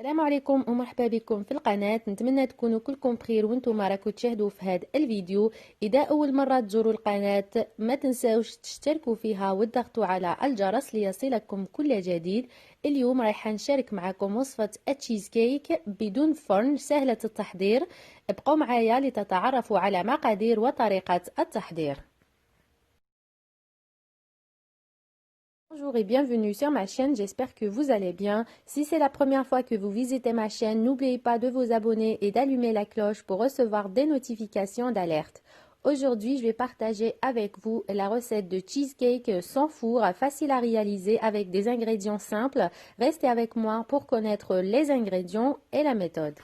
السلام عليكم ومرحبا بكم في القناة. نتمنى تكونوا كلكم بخير وانتم راكم تشاهدوا في هذا الفيديو. اذا اول مرة تزوروا القناة ما تنساوش تشتركوا فيها وتضغطوا على الجرس ليصلكم كل جديد. اليوم رايح نشارك معكم وصفة التشيز كيك بدون فرن سهلة التحضير. ابقوا معايا لتتعرفوا على مقادير وطريقة التحضير. Bonjour et bienvenue sur ma chaîne, j'espère que vous allez bien. Si c'est la première fois que vous visitez ma chaîne, n'oubliez pas de vous abonner et d'allumer la cloche pour recevoir des notifications d'alerte. Aujourd'hui, je vais partager avec vous la recette de cheesecake sans four, facile à réaliser avec des ingrédients simples. Restez avec moi pour connaître les ingrédients et la méthode.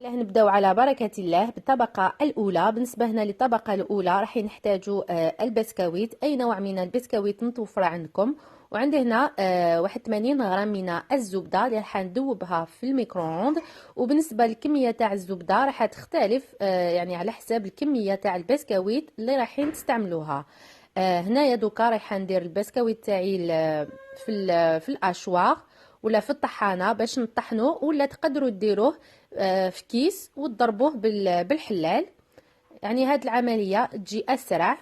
نبداو على بركة الله بالطبقة الأولى. بالنسبة هنا للطبقة الأولى راح نحتاجوا البسكويت، أي نوع من البسكويت متوفر عندكم. وعندي هنا 81 غرام من الزبدة اللي راح ندوبها في الميكرووند. وبالنسبة للكمية تاع الزبدة راح تختلف يعني على حساب الكمية تاع البسكويت اللي رايحين تستعملوها. هنايا دوكا رايحه ندير البسكويت تاعي في الاشواغ ولا في الطحانه باش نطحنوه، ولا تقدروا ديروه في كيس وتضربوه بالحلال، يعني هاد العمليه تجي اسرع.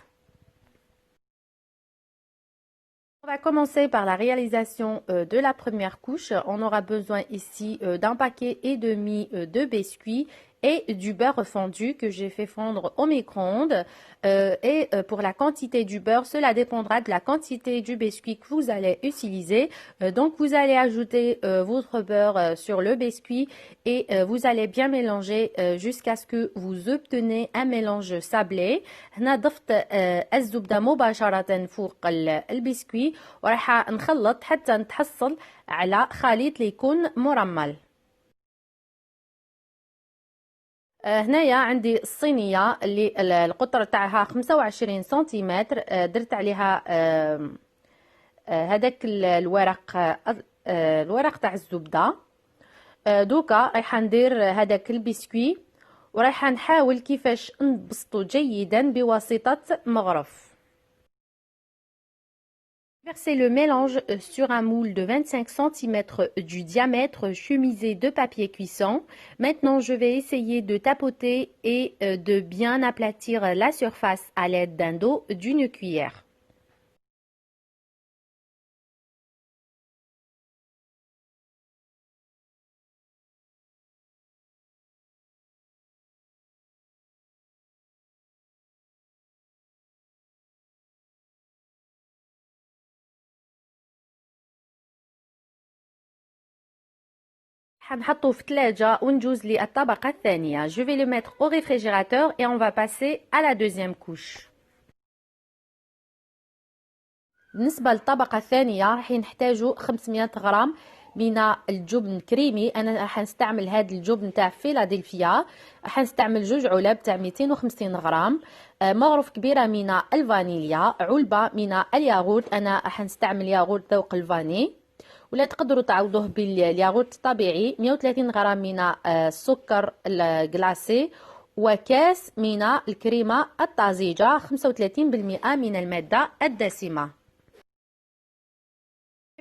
On va commencer par la réalisation de la première couche. On aura besoin ici d'un paquet et demi de biscuits et du beurre fondu que j'ai fait fondre au micro-ondes. Et pour la quantité du beurre, cela dépendra de la quantité du biscuit que vous allez utiliser. Donc vous allez ajouter votre beurre sur le biscuit et vous allez bien mélanger jusqu'à ce que vous obtenez un mélange sablé. هنا ضفت الزبدة مباشرة فوق البسكوي وراح نخلط حتى نتحصل على خليط اللي يكون مرمل. هنايا عندي الصينية اللي القطر تاعها 25 سنتيمتر، درت عليها هذاك الورق تاع الزبدة. دوكا رايحه ندير هذاك البسكوي ورايحه نحاول كيفاش نبسطو جيدا بواسطة مغرف. Versez le mélange sur un moule de 25 cm du diamètre chemisé de papier cuisson. Maintenant, je vais essayer de tapoter et de bien aplatir la surface à l'aide d'un dos d'une cuillère. حنحطه في الثلاجة ونجوز للطبقة الثانية. Je vais le mettre au réfrigérateur et on va passer à la deuxième couche. بالنسبة للطبقة الثانية راح نحتاجو 500 غرام من الجبن كريمي. انا راح نستعمل هذا الجبن تاع فيلادلفيا، راح نستعمل 2 علب تاع 250 غرام، مغرف كبيرة من الفانيليا، علبة من الياغورت، انا راح نستعمل ياغورت ذوق الفاني، ولا تقدروا تعوضوه بالياغورت الطبيعي، 130 غرام من السكر الجلاسي، وكاس من الكريمة الطازجة 35% من المادة الدسمة.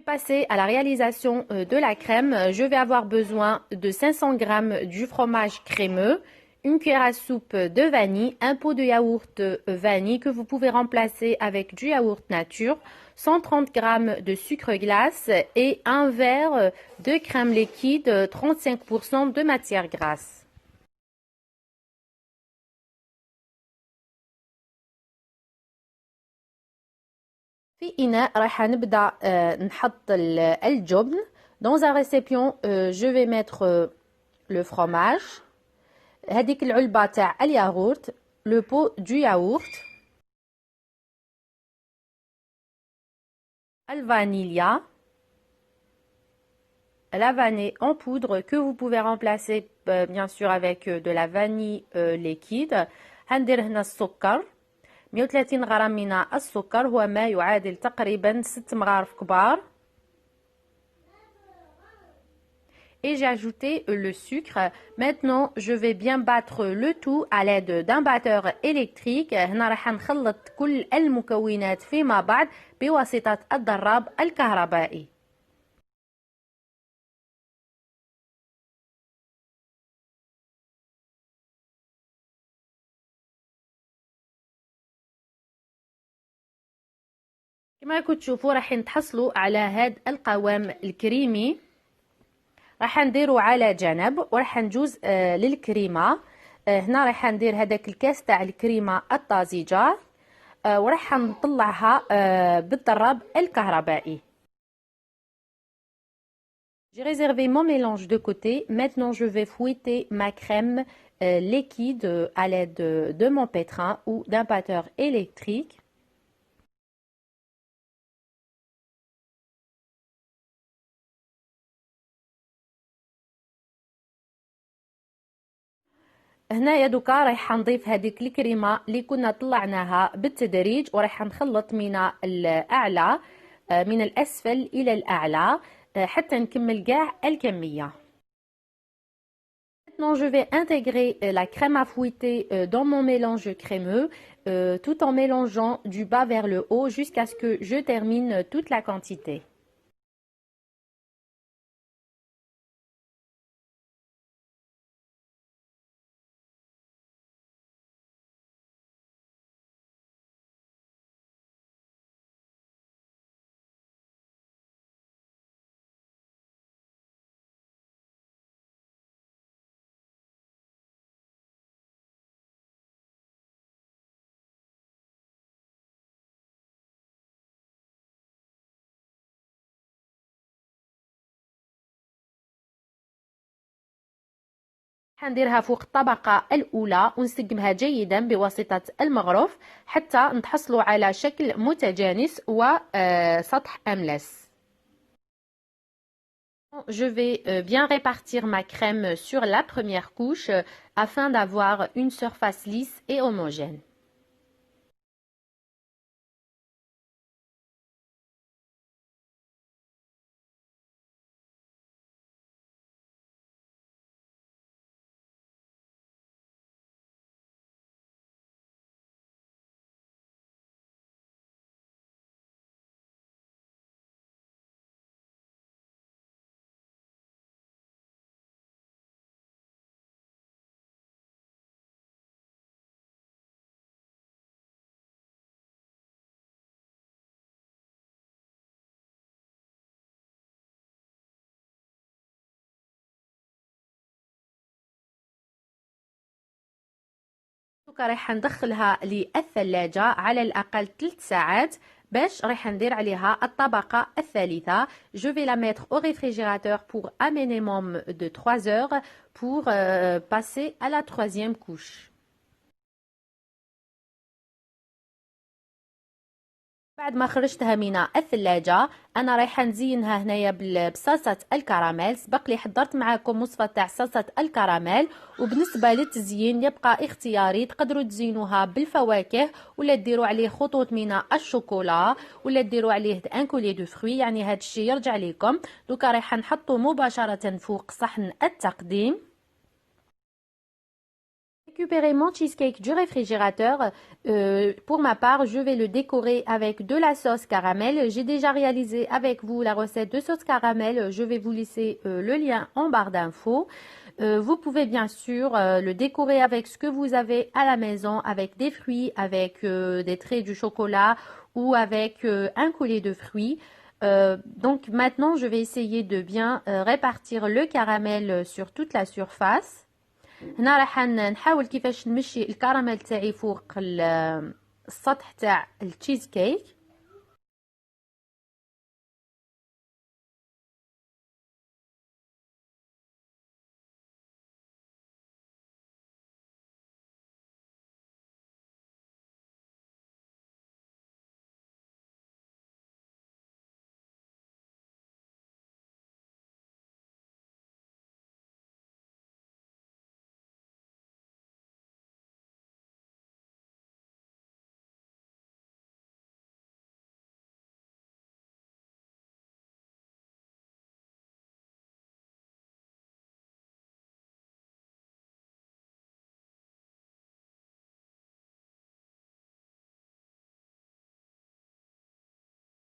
Passer à la réalisation de la crème. Je vais avoir besoin de 500 g du fromage crémeux, une cuillère à soupe de vanille, un pot de yaourt vanille que vous pouvez remplacer avec du yaourt nature, 130 g de sucre glace et un verre de crème liquide, 35% de matière grasse. في إناء راح نبدأ نحط الجبن. Dans un récipient je vais mettre le fromage، هذيك العلبة تاع الياغورت، le pot du yaourt، الفانيليا, la vanille en poudre que vous pouvez remplacer bien sûr avec de la vanille liquide. هندير هنا السكر 130 غرام من السكر هو ما يعادل تقريبا 6 مغارف كبار. Et j'ai ajouté le sucre. Maintenant, je vais bien battre le tout à l'aide d'un batteur électrique. هنا راح نخلط كل المكونات فيما بعد بواسطة الضراب الكهربائي. كما راكم تشوفوا راح نتحصلوا على هذا القوام الكريمي. راح نديرو على جنب وراح نجوز للكريمه. هنا راح ندير هذاك الكاس تاع الكريمه الطازجه وراح نطلعها بالضراب الكهربائي. J'ai réservé mon mélange de côté. Maintenant, je vais fouetter ma crème liquide à l'aide de mon pétrin ou d'un batteur électrique. هنايا دوكا رايحه نضيف هذيك الكريمه اللي كنا طلعناها بالتدريج ورايحه نخلط من الاعلى من الاسفل الى الاعلى حتى نكمل كاع الكميه. Maintenant, je vais intégrer la crème à fouetter dans mon mélange crémeux tout en mélangeant du bas vers le haut jusqu'à ce que je termine toute la quantité. حنديرها فوق الطبقة الأولى ونسقمها جيدا بواسطة المغرف حتى نتحصلوا على شكل متجانس وسطح أملس. Je vais bien répartir ma crème sur la première couche afin d'avoir une surface lisse et homogène. رايحه ندخلها للثلاجه على الاقل 3 ساعات باش رايحه ندير عليها الطبقه الثالثه. Je vais la mettre au réfrigérateur pour un minimum de 3 heures pour passer à la troisième couche. بعد ما خرجتها من الثلاجة أنا رايحة نزينها هنايا بصلصة الكراميل. سبق لي حضرت معاكم وصفة تاع صلصة الكراميل وبالنسبة للتزيين يبقى اختياري. تقدروا تزينوها بالفواكه ولا ديروا عليه خطوط من الشوكولا ولا ديروا عليه ان كولي دو فروي يعني هذا الشيء يرجع لكم. دوكا رايحة نحطه مباشرة فوق صحن التقديم. Récupérer mon cheesecake du réfrigérateur. Pour ma part, je vais le décorer avec de la sauce caramel. J'ai déjà réalisé avec vous la recette de sauce caramel. Je vais vous laisser le lien en barre d'infos. Vous pouvez bien sûr le décorer avec ce que vous avez à la maison, avec des fruits, avec des traits du chocolat ou avec un collier de fruits. Donc maintenant, je vais essayer de bien répartir le caramel sur toute la surface. هنا راح نحاول كيفاش نمشي الكراميل تاعي فوق السطح تاع التشيز كيك.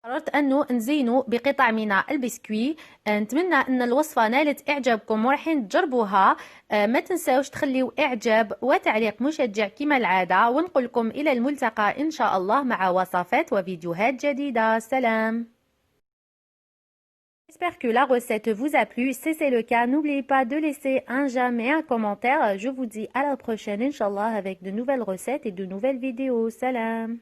قررت أنه نزينه بقطع من البسكوي. نتمنى أن الوصفة نالت إعجابكم وراحين تجربوها. ما تنساوش تخليوا إعجاب وتعليق مشجع كما العادة، ونقولكم إلى الملتقى إن شاء الله مع وصفات وفيديوهات جديدة. سلام. J'espère que la recette vous a plu. Si c'est le cas, n'oubliez pas de laisser un j'aime et un commentaire. Je vous dis à la prochaine, Inch'Allah, avec de nouvelles recettes et de nouvelles vidéos. Salam.